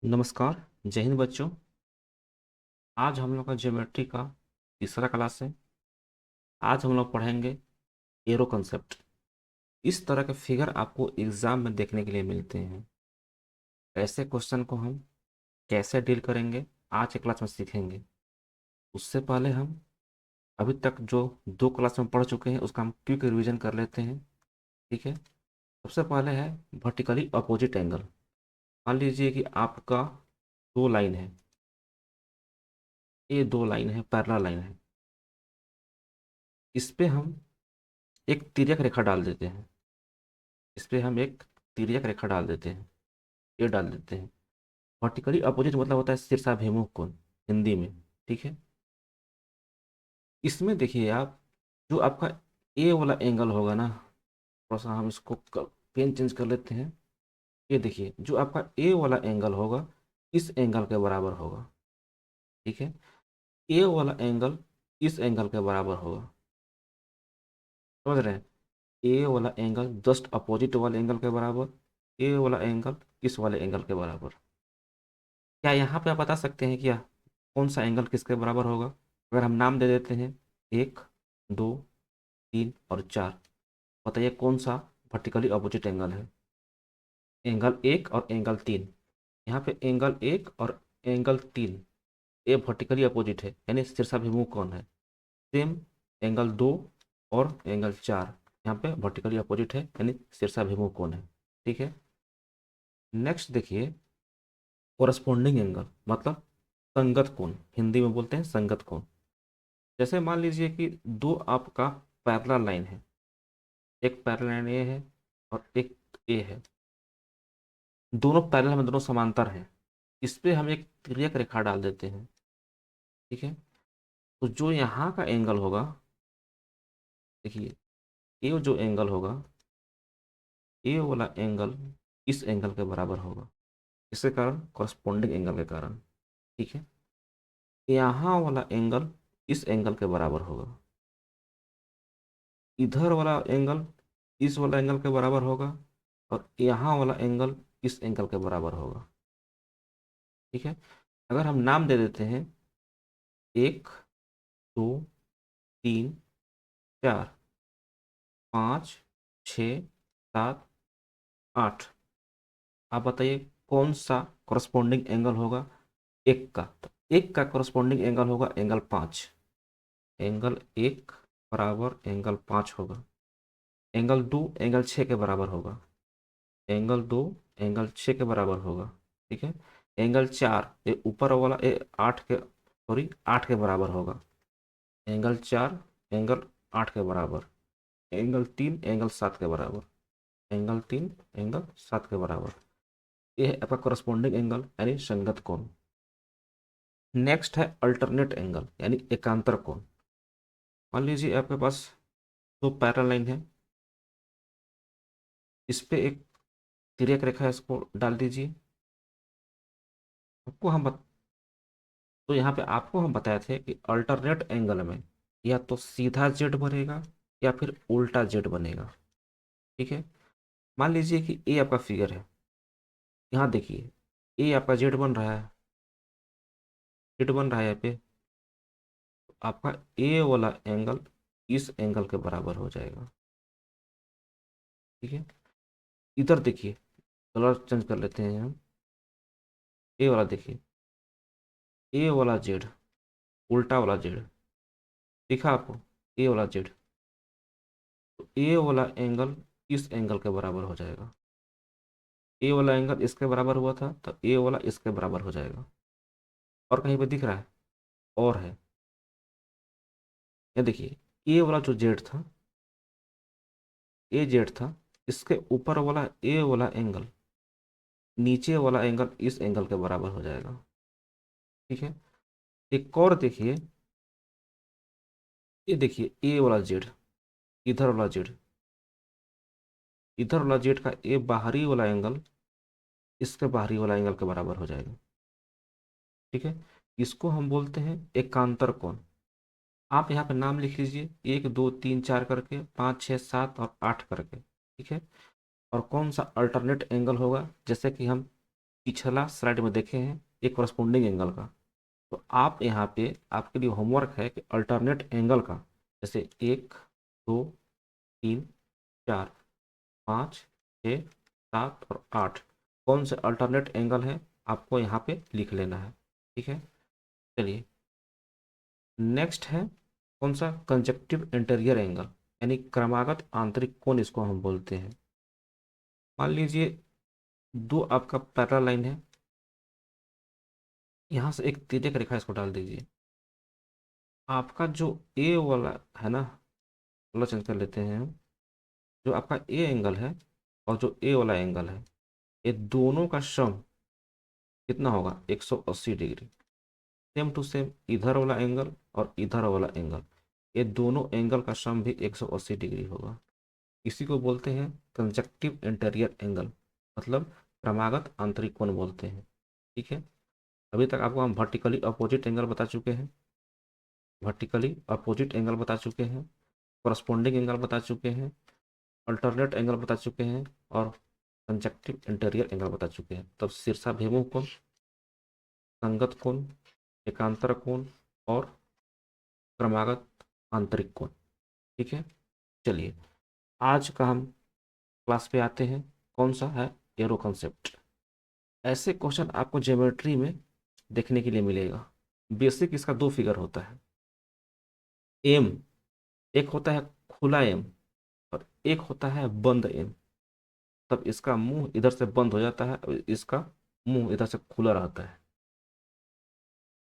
नमस्कार। जय हिंद बच्चों। आज हम लोग का ज्योमेट्री का तीसरा क्लास है। आज हम लोग पढ़ेंगे एरो कंसेप्ट। इस तरह के फिगर आपको एग्जाम में देखने के लिए मिलते हैं। ऐसे क्वेश्चन को हम कैसे डील करेंगे आज के क्लास में सीखेंगे। उससे पहले हम अभी तक जो दो क्लास में पढ़ चुके हैं उसका हम क्विक रिवीजन कर लेते हैं। ठीक है। सबसे पहले है वर्टिकली अपोजिट एंगल। मान लीजिए कि आपका दो लाइन है, ये दो लाइन है, पैरेलल लाइन है। इस पे हम एक तिर्यक रेखा डाल देते हैं। इस पे हम एक तिर्यक रेखा डाल देते हैं, ये डाल देते हैं। वर्टिकली अपोजिट मतलब होता है शीर्षाभिमुख कोण हिंदी में। ठीक है। इसमें देखिए आप, जो आपका ए वाला एंगल होगा ना, थोड़ा सा हम इसको पेन चेंज कर लेते हैं। ये देखिए जो आपका ए वाला एंगल होगा इस एंगल के बराबर होगा। ठीक है। ए वाला एंगल इस एंगल के बराबर होगा। समझ रहे हैं? ए वाला एंगल जस्ट अपोजिट वाले एंगल के बराबर, ए वाला एंगल इस वाले एंगल के बराबर। क्या यहाँ पे आप बता सकते हैं क्या कौन सा एंगल किसके बराबर होगा? अगर हम नाम दे देते हैं एक, दो, तीन और चार, बताइए कौन सा वर्टिकली अपोजिट एंगल है? एंगल एक और एंगल तीन। यहाँ पे एंगल एक और एंगल तीन ये वर्टिकली अपोजिट है, यानी शीर्षाभिमुख कौन है? सेम एंगल दो और एंगल चार यहाँ पे वर्टिकली अपोजिट है, यानी शीर्षाभिमुख कौन है। ठीक है। नेक्स्ट देखिए, कोरस्पोंडिंग एंगल मतलब संगत कोण, हिंदी में बोलते हैं संगत कोण। जैसे मान लीजिए कि दो आपका पैरेलल लाइन है, एक पैरेलल लाइन ए है और एक ए है। दोनों पैरेलल में, दोनों समांतर हैं। इस पे हम एक तिर्यक रेखा डाल देते हैं। ठीक है। तो जो यहाँ का एंगल होगा, देखिए ये जो एंगल होगा, ये वाला एंगल इस एंगल के बराबर होगा। इसके कारण कॉरस्पॉन्डिंग एंगल के कारण। ठीक है। यहाँ वाला एंगल इस एंगल के बराबर होगा। इधर वाला एंगल इस वाला एंगल के बराबर होगा और यहाँ वाला एंगल इस एंगल के बराबर होगा। ठीक है। अगर हम नाम दे देते हैं एक, दो, तीन, चार, पाँच, छ, सात, आठ, आप बताइए कौन सा कॉरस्पॉन्डिंग एंगल होगा एक का? तो एक का कॉरस्पॉन्डिंग एंगल होगा एंगल पाँच। एंगल एक बराबर एंगल पाँच होगा। एंगल दो एंगल छः के बराबर होगा। एंगल दो एंगल छः के बराबर होगा। ठीक है। एंगल चार ये ऊपर वाला ये आठ के, सॉरी आठ के बराबर होगा। एंगल चार एंगल आठ के बराबर। एंगल तीन एंगल सात के बराबर। एंगल तीन एंगल सात के बराबर। ये है आपका कॉरस्पॉन्डिंग एंगल यानी संगत कोण। नेक्स्ट है अल्टरनेट एंगल यानी एकांतर कोण। मान लीजिए आपके पास दो पैरेलल लाइन है, इस पे एक तिर्यक रेखा है, इसको डाल दीजिए। आपको हम तो यहाँ पे आपको हम बताए थे कि अल्टरनेट एंगल में या तो सीधा जेड बनेगा या फिर उल्टा जेड बनेगा। ठीक है। मान लीजिए कि ए आपका फिगर है, यहाँ देखिए ए आपका जेड बन रहा है, जेड बन रहा है यहाँ पे। तो आपका ए वाला एंगल इस एंगल के बराबर हो जाएगा। ठीक है। इधर देखिए, कलर चेंज कर लेते हैं हम। ए वाला देखिए, ए वाला जेड, उल्टा वाला जेड, दिखा आपको? ए वाला जेड, तो ए वाला एंगल इस एंगल के बराबर हो जाएगा। ए वाला एंगल इसके बराबर हुआ था तो ए वाला इसके बराबर हो जाएगा। और कहीं पे दिख रहा है? और है, ये देखिए ए वाला जो जेड था, ए जेड था, इसके ऊपर वाला ए वाला एंगल नीचे वाला एंगल इस एंगल के बराबर हो जाएगा। ठीक है। एक और देखिए, ये देखिए ए वाला जेड, इधर वाला जेड, इधर वाला जेड का ए बाहरी वाला एंगल इसके बाहरी वाला एंगल के बराबर हो जाएगा। ठीक है। इसको हम बोलते हैं एकांतर कोण। आप यहाँ पे नाम लिख लीजिए, एक, दो, तीन, चार करके, पाँच, छः, सात और आठ करके। ठीक है। और कौन सा अल्टरनेट एंगल होगा, जैसे कि हम पिछला स्लाइड में देखे हैं एक करस्पोंडिंग एंगल का। तो आप यहाँ पे आपके लिए होमवर्क है कि अल्टरनेट एंगल का, जैसे 1, 2, 3, 4, 5, 6, 7 और 8 कौन से अल्टरनेट एंगल है आपको यहाँ पे लिख लेना है। ठीक है, चलिए नेक्स्ट है कौन सा, कंजक्टिव इंटीरियर एंगल, यानी क्रमागत आंतरिक कोण इसको हम बोलते हैं। मान लीजिए दो आपका पैरेलल लाइन है, यहाँ से एक तिर्यक रेखा इसको डाल दीजिए। आपका जो ए वाला है ना, वाला चेंज कर लेते हैं हम। जो आपका ए एंगल है और जो ए वाला एंगल है, ये दोनों का सम कितना होगा, 180 डिग्री। सेम टू सेम इधर वाला एंगल और इधर वाला एंगल, ये दोनों एंगल का सम भी 180 डिग्री होगा। इसी को बोलते हैं कंजक्टिव इंटीरियर एंगल, मतलब क्रमागत आंतरिक कोण बोलते हैं। ठीक है, अभी तक आपको हम वर्टिकली अपोजिट एंगल बता चुके हैं, वर्टिकली अपोजिट एंगल बता चुके हैं, करस्पोंडिंग एंगल बता चुके हैं, अल्टरनेट एंगल बता चुके हैं और कंजक्टिव इंटीरियर एंगल बता चुके हैं। तब शीर्षाभिमुख कोण, संगत कोण, एकांतर कोण और क्रमागत आंतरिक कोण। ठीक है, चलिए आज का हम क्लास पे आते हैं, कौन सा है, एरो कंसेप्ट। ऐसे क्वेश्चन आपको ज्योमेट्री में देखने के लिए मिलेगा। बेसिक इसका दो फिगर होता है, एम एक होता है खुला एम और एक होता है बंद एम। तब इसका मुंह इधर से बंद हो जाता है और इसका मुंह इधर से खुला रहता है।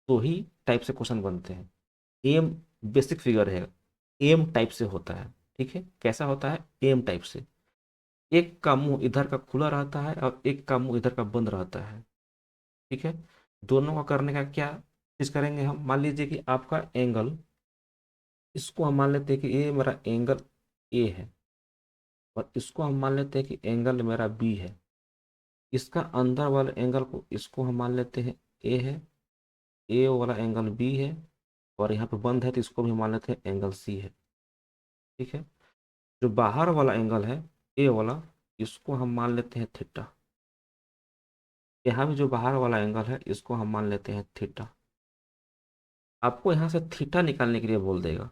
दो ही टाइप से क्वेश्चन बनते हैं। एम बेसिक फिगर है, एम टाइप से होता है। ठीक है, कैसा होता है, एम टाइप से। एक का मुंह इधर का खुला रहता है और एक का मुंह इधर का बंद रहता है। ठीक है, दोनों का करने का क्या चीज करेंगे हम, मान लीजिए कि आपका एंगल, इसको हम मान लेते हैं कि ये मेरा एंगल ए है और इसको हम मान लेते हैं कि एंगल मेरा बी है। इसका अंदर वाले एंगल को, इसको हम मान लेते हैं ए है, ए वाला एंगल बी है और यहाँ पे बंद है तो इसको भी मान लेते हैं एंगल सी है। ठीक है, जो बाहर वाला एंगल है ए वाला, इसको हम मान लेते हैं थीटा। यहाँ भी जो बाहर वाला एंगल है इसको हम मान लेते हैं थीटा। आपको यहाँ से थीटा निकालने के लिए बोल देगा,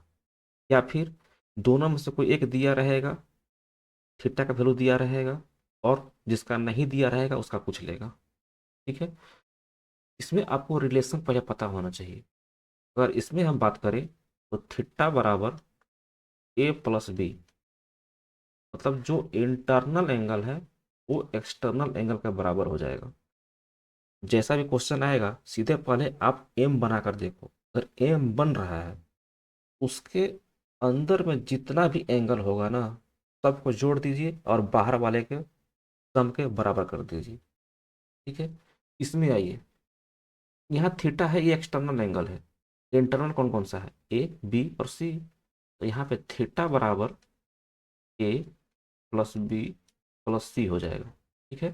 या फिर दोनों में से कोई एक दिया रहेगा, थीटा का वैल्यू दिया रहेगा और जिसका नहीं दिया रहेगा उसका पूछ लेगा। ठीक है, इसमें आपको रिलेशन पहले पता होना चाहिए। अगर इसमें हम बात करें तो थीटा बराबर ए प्लस बी, मतलब जो इंटरनल एंगल है वो एक्सटर्नल एंगल के बराबर हो जाएगा। जैसा भी क्वेश्चन आएगा सीधे पहले आप एम बनाकर देखो, अगर एम बन रहा है उसके अंदर में जितना भी एंगल होगा ना, सबको जोड़ दीजिए और बाहर वाले के सम के बराबर कर दीजिए। ठीक है, इसमें आइए, यहाँ थीटा है, ये एक्सटर्नल एंगल है। इंटरनल कौन कौन सा है, ए बी और सी। तो यहाँ पे थीटा बराबर ए प्लस बी प्लस सी हो जाएगा। ठीक है,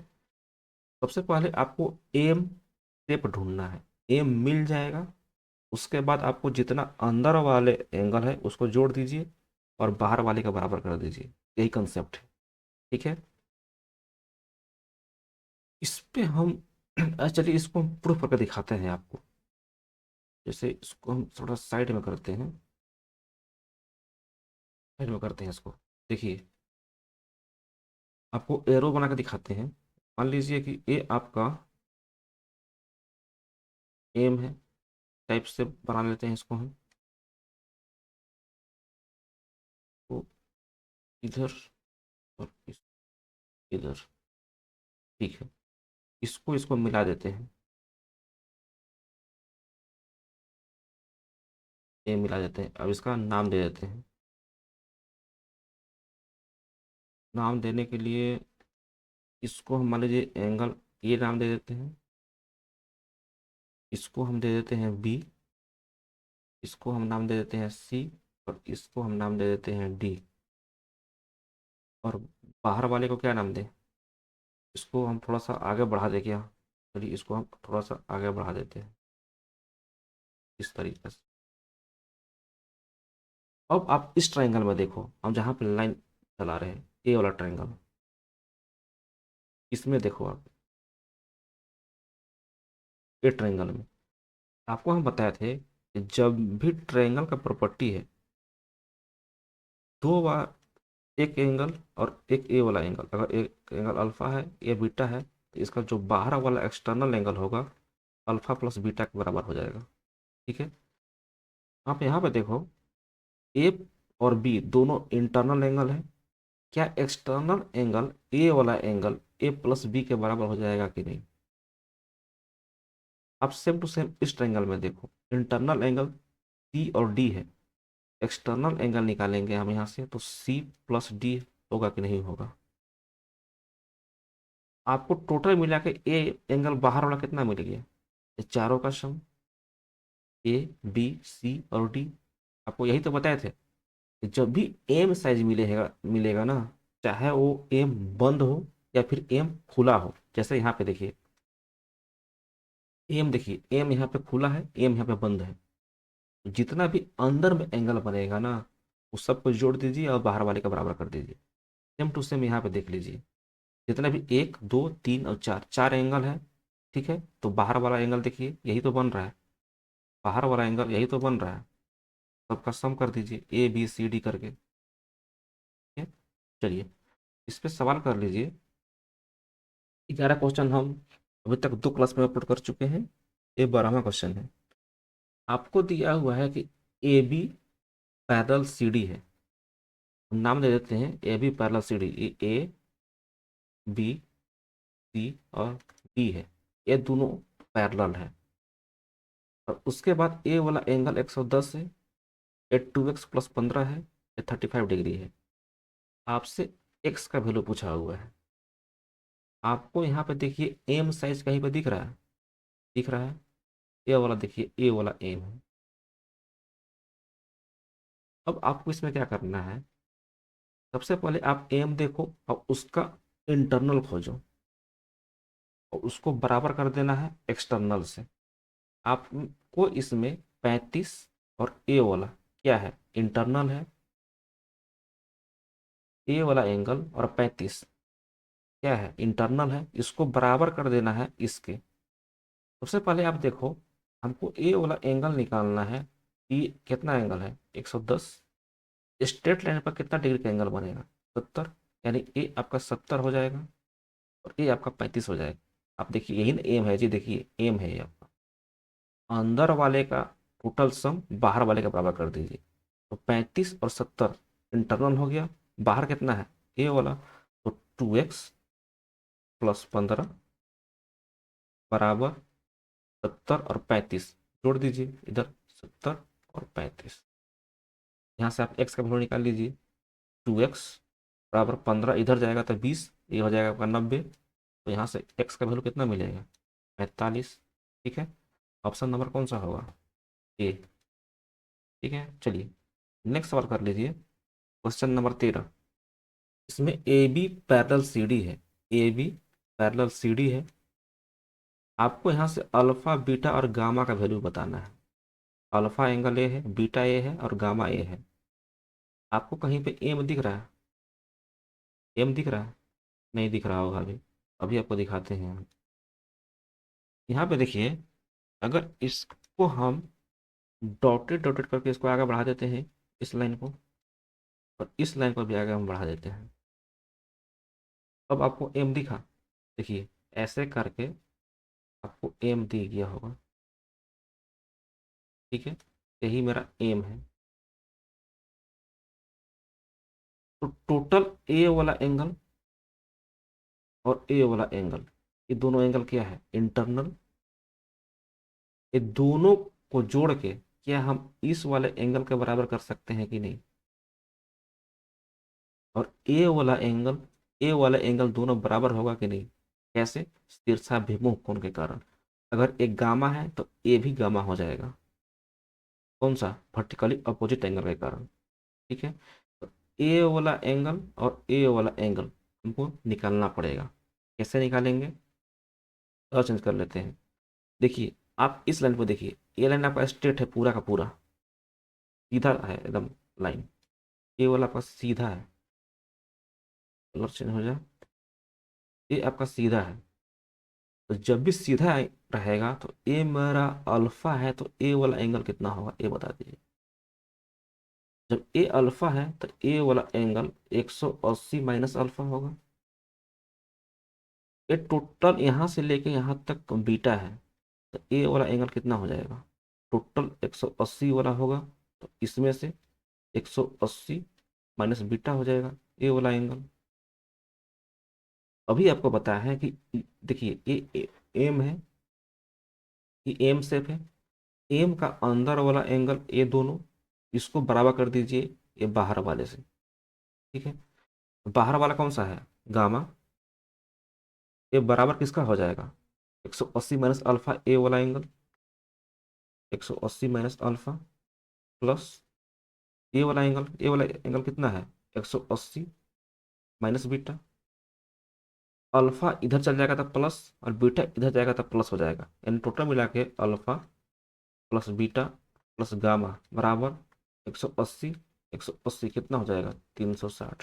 सबसे पहले आपको एम शेप ढूंढना है, एम मिल जाएगा। उसके बाद आपको जितना अंदर वाले एंगल है उसको जोड़ दीजिए और बाहर वाले का बराबर कर दीजिए, यही कंसेप्ट है। ठीक है, इस पे हम चलिए इसको हम प्रूफ करके दिखाते हैं आपको। जैसे इसको हम थोड़ा साइड में करते हैं, साइड में करते हैं इसको। देखिए आपको एरो बना के दिखाते हैं। मान लीजिए कि ये आपका एम है, टाइप से बना लेते हैं इसको हम। तो इधर और इधर। ठीक है, इसको इसको मिला देते हैं, ये मिला देते हैं। अब इसका नाम दे देते हैं। नाम देने के लिए इसको हम मान लीजिए एंगल ये नाम दे देते हैं, इसको हम दे देते हैं बी, इसको हम नाम दे देते हैं सी और इसको हम नाम दे देते हैं डी। और बाहर वाले को क्या नाम दें, इसको हम थोड़ा सा आगे बढ़ा दें क्या, चलिए इसको हम थोड़ा सा आगे बढ़ा देते हैं इस तरीके से। अब आप इस ट्रायंगल में देखो, हम जहाँ पे लाइन चला रहे हैं, ए वाला ट्रायंगल, इसमें देखो आप, ए ट्रायंगल में। आपको हम बताए थे कि जब भी ट्रायंगल का प्रॉपर्टी है, दो बार एक एंगल और एक ए वाला एंगल, अगर एक एंगल अल्फा है, ये बीटा है, तो इसका जो बाहर वाला एक्सटर्नल एंगल होगा अल्फा प्लस बीटा के बराबर हो जाएगा। ठीक है, आप यहाँ पे देखो, ए और बी दोनों इंटरनल एंगल है। क्या एक्सटर्नल एंगल ए वाला एंगल ए प्लस बी के बराबर हो जाएगा कि नहीं? आप सेम टू सेम इस ट्रायंगल में देखो, इंटरनल एंगल सी और डी है, एक्सटर्नल एंगल निकालेंगे हम यहाँ से तो सी प्लस डी होगा कि नहीं होगा? आपको टोटल मिला के ए एंगल बाहर वाला कितना मिल गया? ये चारों का सम, ए बी सी और डी। आपको यही तो बताए थे कि जब भी एम साइज मिलेगा मिलेगा ना, चाहे वो एम बंद हो या फिर एम खुला हो। जैसे यहाँ पे देखिए, एम देखिए, एम यहाँ पे खुला है, एम यहाँ पे बंद है। जितना भी अंदर में एंगल बनेगा ना, उस सबको जोड़ दीजिए और बाहर वाले का बराबर कर दीजिए। सेम टू सेम यहाँ पे देख लीजिए, जितना भी एक दो तीन और चार, चार एंगल है। ठीक है, तो बाहर वाला एंगल देखिए यही तो बन रहा है, बाहर वाला एंगल यही तो बन रहा है। सबका सम कर दीजिए ए बी सी डी करके। ठीक है, चलिए इस पे सवाल कर लीजिए। 11 क्वेश्चन हम अभी तक 2 क्लास में अपलोड कर चुके हैं, ये 12वां क्वेश्चन है। आपको दिया हुआ है कि A B parallel C D है। हम नाम दे देते हैं A B parallel C D. A B C और डी है, ये दोनों पैरेलल है। और उसके बाद ए वाला एंगल 110 है, ये 2x प्लस 15 है, ये 35 डिग्री है। आपसे एक्स का वैल्यू पूछा हुआ है। आपको यहाँ पे देखिए एम साइज कहीं पे दिख रहा है? दिख रहा है, ये वाला देखिए, ए वाला एम है। अब आपको इसमें क्या करना है, सबसे पहले आप एम देखो और उसका इंटरनल खोजो और उसको बराबर कर देना है एक्सटर्नल से। आपको इसमें 35 और ए वाला क्या है, इंटरनल है। ए वाला एंगल और 35 क्या है, इंटरनल है। इसको बराबर कर देना है इसके। सबसे पहले आप देखो, हमको ए वाला एंगल निकालना है कि कितना एंगल है, 110। स्ट्रेट लाइन पर कितना डिग्री का एंगल बनेगा, 70। यानी ए आपका 70 हो जाएगा और ए आपका 35 हो जाएगा। आप देखिए यही ना एम है जी, देखिए एम है ये आपका। अंदर वाले का टोटल सम बाहर वाले का बराबर कर दीजिए, तो 35 और 70 इंटरनल हो गया। बाहर कितना है, ए वाला, तो 2x प्लस 15 बराबर 70 और 35। जोड़ दीजिए इधर, 70 और 35। यहाँ से आप x का वैल्यू निकाल लीजिए। 2x बराबर 15, इधर जाएगा तो 20, ये हो जाएगा आपका 90। तो यहाँ से x का वैल्यू कितना मिलेगा, 45। ठीक है, ऑप्शन नंबर कौन सा होगा, ए। ठीक है, चलिए नेक्स्ट सवाल कर लीजिए, क्वेश्चन नंबर 13। इसमें A B parallel C D है, A B parallel C D है। आपको यहाँ से अल्फा बीटा और गामा का वैल्यू बताना है। अल्फा एंगल ए है, बीटा ए है और गामा ए है। आपको कहीं पे एम दिख रहा है? एम दिख रहा है? नहीं दिख रहा होगा अभी, अभी आपको दिखाते हैं हम। यहाँ पे देखिए, अगर इसको हम डॉटेड डॉटेड करके इसको आगे बढ़ा देते हैं, इस लाइन को, और इस लाइन को भी आगे हम बढ़ा देते हैं। अब आपको एम दिखा? देखिए ऐसे करके आपको एम दिख गया होगा। ठीक है, यही मेरा एम है। तो टोटल ए वाला एंगल और ए वाला एंगल, ये दोनों एंगल क्या है, इंटरनल। ये दोनों को जोड़ के क्या हम इस वाले एंगल के बराबर कर सकते हैं कि नहीं? और ए वाला एंगल दोनों बराबर होगा कि नहीं? कैसे? तिरछाभिमुख कोण के कारण। अगर एक गामा है तो ए भी गामा हो जाएगा। कौन सा, वर्टिकली अपोजिट एंगल के कारण। ठीक है, तो ए वाला एंगल और ए वाला एंगल हमको निकालना पड़ेगा। कैसे निकालेंगे, और चेंज कर लेते हैं। देखिए आप इस लाइन को देखिए, ये लाइन आपका स्ट्रेट है, पूरा का पूरा सीधा है एकदम लाइन। ये वाला आपका सीधा है, कलर चेंज हो जाए, ये आपका सीधा है। तो जब भी सीधा रहेगा तो ए मेरा अल्फा है, तो ए वाला एंगल कितना होगा, ए बता दीजिए। जब ए अल्फा है तो ए वाला एंगल 180 माइनस अल्फा होगा। ये टोटल यहाँ से लेके यहाँ तक बीटा है, तो ए वाला एंगल कितना हो जाएगा, टोटल 180 वाला होगा, तो इसमें से 180 माइनस बीटा हो जाएगा ए वाला एंगल। अभी आपको बताया है कि देखिए ये एम है, ये एम शेप है, एम का अंदर वाला एंगल ये दोनों, इसको बराबर कर दीजिए ये बाहर वाले से। ठीक है, बाहर वाला कौन सा है, गामा, ये बराबर किसका हो जाएगा, 180 माइनस अल्फा ए वाला एंगल, 180 माइनस अल्फा प्लस ए वाला एंगल कितना है, 180 माइनस बीटा। अल्फा इधर चल जाएगा तब प्लस, और बीटा इधर जाएगा तब प्लस हो जाएगा, यानी टोटल मिला के alpha plus beta plus gamma बराबर 180, 180 कितना हो जाएगा, 360।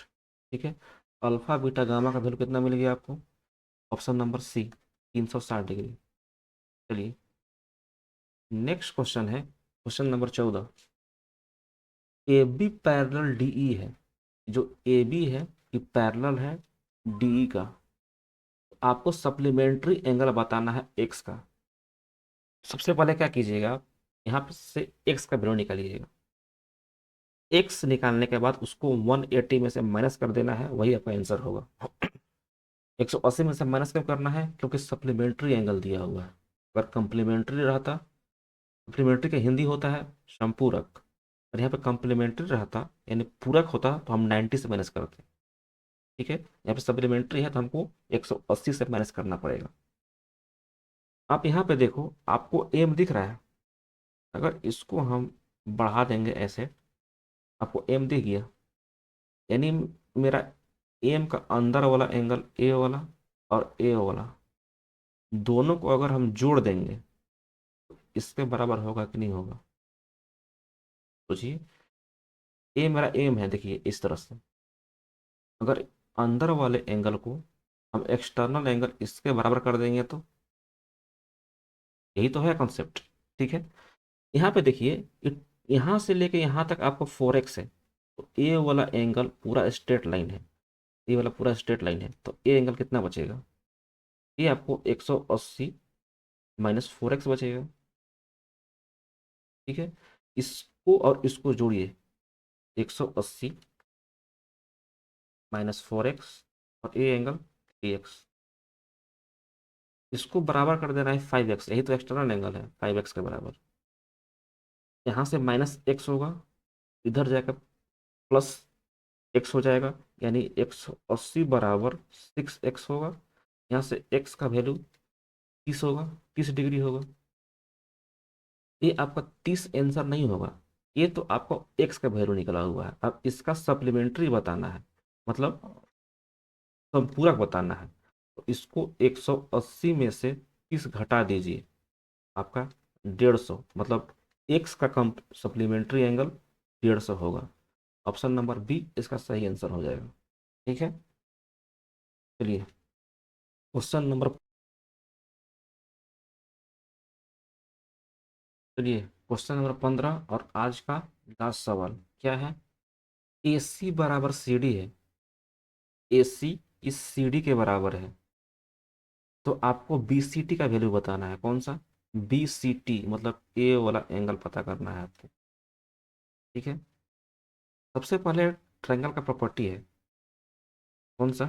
ठीक है, अल्फा बीटा गामा का वैल्यू कितना मिल गया आपको, ऑप्शन नंबर सी, 360 डिग्री। चलिए नेक्स्ट क्वेश्चन है, question number 14। A B parallel D E है, जो ए बी है ये पैरेलल है डी ई का। आपको सप्लीमेंट्री एंगल बताना है एक्स का। सबसे पहले क्या कीजिएगा आप, यहाँ पे से एक्स का वैल्यू निकालिएगा। एक्स निकालने के बाद उसको 180 में से माइनस कर देना है, वही आपका आंसर होगा। 180 में से माइनस क्यों करना है, क्योंकि सप्लीमेंट्री एंगल दिया हुआ है। अगर कंप्लीमेंट्री रहता, कंप्लीमेंट्री का हिंदी होता है संपूरक, और यहाँ पे कंप्लीमेंट्री रहता यानी पूरक होता तो हम 90 से माइनस करते। ठीक है, यहाँ पे सप्लीमेंट्री है तो हमको 180 से माइनस करना पड़ेगा। आप यहाँ पे देखो, आपको एम दिख रहा है, अगर इसको हम बढ़ा देंगे ऐसे, आपको एम दिख गया, यानी मेरा एम का अंदर वाला एंगल ए वाला और ए वाला दोनों को अगर हम जोड़ देंगे तो इसके बराबर होगा कि नहीं होगा, सोचिए। ए मेरा एम है, देखिए इस तरह से, अगर अंदर वाले एंगल को हम एक्सटर्नल एंगल इसके बराबर कर देंगे तो, यही तो है कॉन्सेप्ट। ठीक है, यहाँ पे देखिए, यहाँ से लेके यहाँ तक आपको 4x है, तो ए वाला एंगल पूरा स्ट्रेट लाइन है, ये वाला पूरा स्ट्रेट लाइन है, तो ए एंगल कितना बचेगा, ये आपको 180 माइनस 4x बचेगा। ठीक है, इसको और इसको जोड़िए, 180 माइनस 4x और ए एंगल 3x, इसको बराबर कर देना है 5x, यही तो एक्सटर्नल एंगल है 5x के बराबर। यहाँ से माइनस एक्स होगा, इधर जाकर प्लस एक्स हो जाएगा, यानी 180 बराबर 6x होगा। यहाँ से x का वैल्यू 30 होगा, 30 डिग्री होगा। ये आपका 30 आंसर नहीं होगा, ये तो आपको x का वैल्यू निकला हुआ है। अब इसका सप्लीमेंट्री बताना है, मतलब संपूरक बताना है, तो इसको 180 में से 30 घटा दीजिए, आपका 150, मतलब x का कम सप्लीमेंट्री एंगल 150 होगा। ऑप्शन नंबर बी इसका सही आंसर हो जाएगा। ठीक है, चलिए क्वेश्चन नंबर, चलिए क्वेश्चन नंबर 15 और आज का लास्ट सवाल क्या है। ए सी बराबर सी डी है, ए सी इस सी डी के बराबर है, तो आपको बी सी टी का वैल्यू बताना है। कौन सा, बी सी टी, मतलब ए वाला एंगल पता करना है आपको। ठीक है, सबसे पहले ट्रायंगल का प्रॉपर्टी है, कौन सा,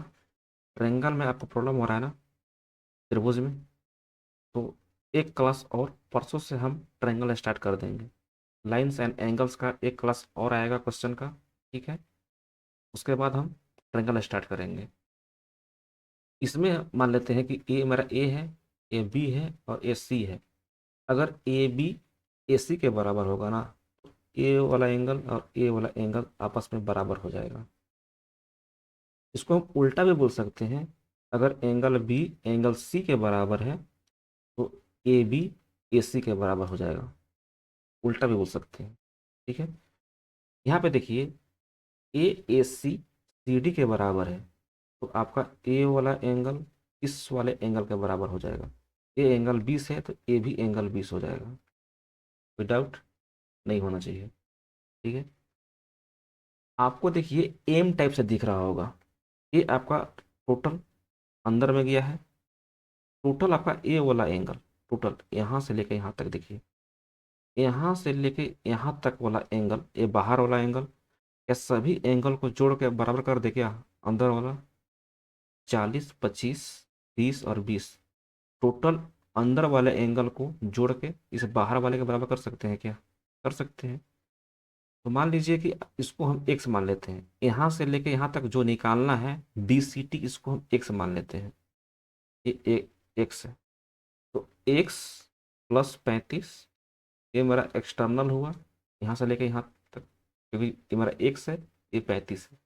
ट्रायंगल में आपको प्रॉब्लम हो रहा है ना, त्रिभुज में, तो एक क्लास और परसों से हम ट्रायंगल स्टार्ट कर देंगे। लाइंस एंड एंगल्स का एक क्लास और आएगा क्वेश्चन का। ठीक है, उसके बाद हम ट्रायंगल स्टार्ट करेंगे। इसमें मान लेते हैं कि ए मेरा ए है, ए बी है और ए सी है। अगर ए बी ए सी के बराबर होगा ना, ए वाला एंगल और ए वाला एंगल आपस में बराबर हो जाएगा। इसको हम उल्टा भी बोल सकते हैं, अगर एंगल बी एंगल सी के बराबर है तो ए बी ए सी के बराबर हो जाएगा, उल्टा भी बोल सकते हैं। ठीक है, यहाँ पे देखिए, ए सी सी डी के बराबर है, तो आपका ए वाला एंगल इस वाले एंगल के बराबर हो जाएगा। ए एंगल 20 है तो ए भी एंगल 20 हो जाएगा। कोई डाउट नहीं होना चाहिए। ठीक है, आपको देखिए एम टाइप से दिख रहा होगा। ये आपका टोटल अंदर में गया है। टोटल आपका ए वाला एंगल, टोटल यहाँ से लेके यहाँ तक देखिए, यहाँ से लेके यहाँ तक वाला एंगल, ये बाहर वाला एंगल, ये सभी एंगल को जोड़ के बराबर कर दे क्या अंदर वाला? 40, 25, 30 और 20, टोटल अंदर वाले एंगल को जोड़ के इस बाहर वाले के बराबर कर सकते हैं क्या? कर सकते हैं। तो मान लीजिए कि इसको हम एक्स मान लेते हैं, यहाँ से लेके यहाँ तक जो निकालना है बी सी टी, इसको हम एक्स मान लेते हैं। ये एक्स है, तो एक्स प्लस 35, ये मेरा एक्सटर्नल हुआ यहाँ से लेके यहाँ तक, क्योंकि ये मेरा एक्स है, ये 35 है।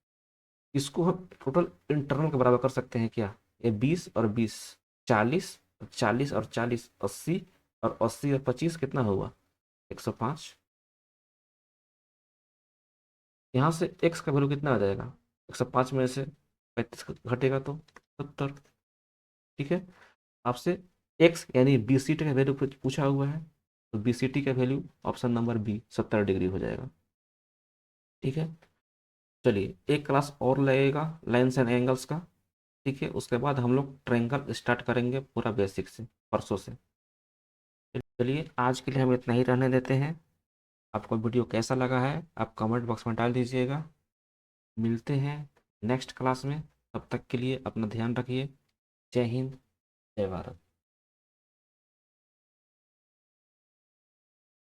इसको हम टोटल इंटरनल के बराबर कर सकते हैं क्या? ये 20 और 20, 40, 40 और 40, 80, और 80 और 25 कितना हुआ? 105। यहाँ से एक्स का वैल्यू कितना आ जाएगा? 105 में से 35 घटेगा तो 70। ठीक है, आपसे एक्स यानी बी सी टी का वैल्यू पूछा हुआ है, तो बी सी टी का value option number B 70 degree हो जाएगा। ठीक है, चलिए एक क्लास और लगेगा लाइन्स एंड एंगल्स का। ठीक है, उसके बाद हम लोग ट्रायंगल स्टार्ट करेंगे पूरा बेसिक से, परसों से। चलिए आज के लिए हम इतना ही रहने देते हैं। आपको वीडियो कैसा लगा है आप कमेंट बॉक्स में डाल दीजिएगा। मिलते हैं नेक्स्ट क्लास में, तब तक के लिए अपना ध्यान रखिए। जय हिंद, जय भारत।